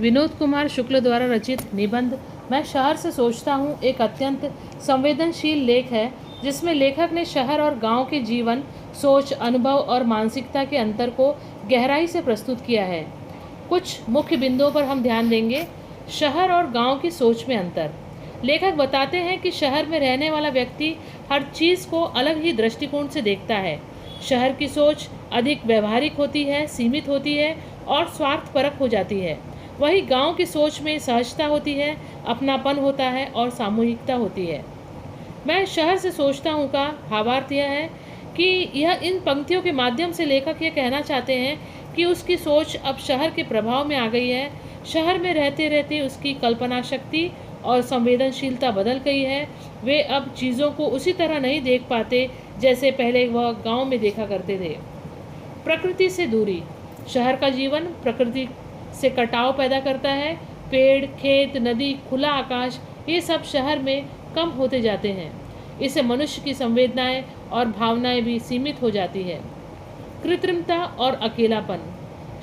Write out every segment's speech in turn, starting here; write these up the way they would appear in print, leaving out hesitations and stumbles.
विनोद कुमार शुक्ल द्वारा रचित निबंध मैं शहर से सोचता हूँ एक अत्यंत संवेदनशील लेख है, जिसमें लेखक ने शहर और गांव के जीवन, सोच, अनुभव और मानसिकता के अंतर को गहराई से प्रस्तुत किया है। कुछ मुख्य बिंदुओं पर हम ध्यान देंगे। शहर और गांव की सोच में अंतर। लेखक बताते हैं कि शहर में रहने वाला व्यक्ति हर चीज़ को अलग ही दृष्टिकोण से देखता है। शहर की सोच अधिक व्यवहारिक होती है, सीमित होती है और स्वार्थपरक हो जाती है। वहीं गांव की सोच में सहजता होती है, अपनापन होता है और सामूहिकता होती है। मैं शहर से सोचता हूँ का भावार्थ यह है कि यह इन पंक्तियों के माध्यम से लेखक ये कहना चाहते हैं कि उसकी सोच अब शहर के प्रभाव में आ गई है। शहर में रहते रहते उसकी कल्पना शक्ति और संवेदनशीलता बदल गई है। वे अब चीज़ों को उसी तरह नहीं देख पाते जैसे पहले वह गांव में देखा करते थे। प्रकृति से दूरी। शहर का जीवन प्रकृति से कटाव पैदा करता है। पेड़, खेत, नदी, खुला आकाश, ये सब शहर में कम होते जाते हैं। इससे मनुष्य की संवेदनाएं और भावनाएं भी सीमित हो जाती है। कृत्रिमता और अकेलापन।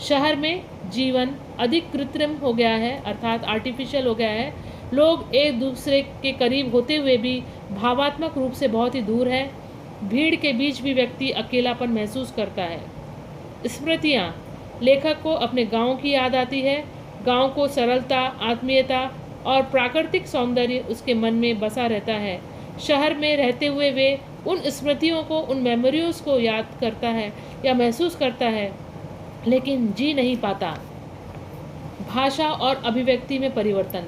शहर में जीवन अधिक कृत्रिम हो गया है, अर्थात आर्टिफिशियल हो गया है। लोग एक दूसरे के करीब होते हुए भी भावात्मक रूप से बहुत ही दूर है। भीड़ के बीच भी व्यक्ति अकेलापन महसूस करता है। स्मृतियाँ। लेखक को अपने गांव की याद आती है। गांव को सरलता, आत्मीयता और प्राकृतिक सौंदर्य उसके मन में बसा रहता है। शहर में रहते हुए वे उन स्मृतियों को, उन मेमोरीज को याद करता है या महसूस करता है, लेकिन जी नहीं पाता। भाषा और अभिव्यक्ति में परिवर्तन।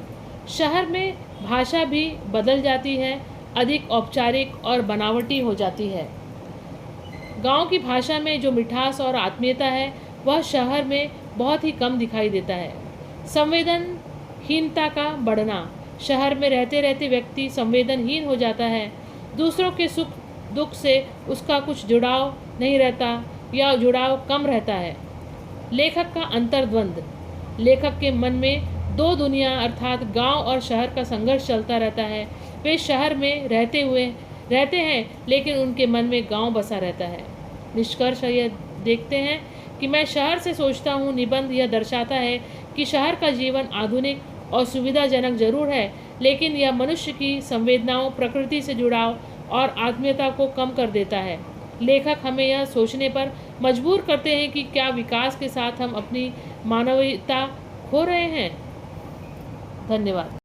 शहर में भाषा भी बदल जाती है, अधिक औपचारिक और बनावटी हो जाती है। गांव की भाषा में जो मिठास और आत्मीयता है वह शहर में बहुत ही कम दिखाई देता है। संवेदनहीनता का बढ़ना। शहर में रहते रहते व्यक्ति संवेदनहीन हो जाता है। दूसरों के सुख दुख से उसका कुछ जुड़ाव नहीं रहता या जुड़ाव कम रहता है। लेखक का अंतर्द्वंद। लेखक के मन में दो दुनिया अर्थात गांव और शहर का संघर्ष चलता रहता है। वे शहर में रहते हैं, लेकिन उनके मन में गांव बसा रहता है। निष्कर्ष यह देखते हैं कि मैं शहर से सोचता हूँ निबंध यह दर्शाता है कि शहर का जीवन आधुनिक और सुविधाजनक जरूर है, लेकिन यह मनुष्य की संवेदनाओं, प्रकृति से जुड़ाव और आत्मीयता को कम कर देता है। लेखक हमें यह सोचने पर मजबूर करते हैं कि क्या विकास के साथ हम अपनी मानवीयता खो रहे हैं। धन्यवाद।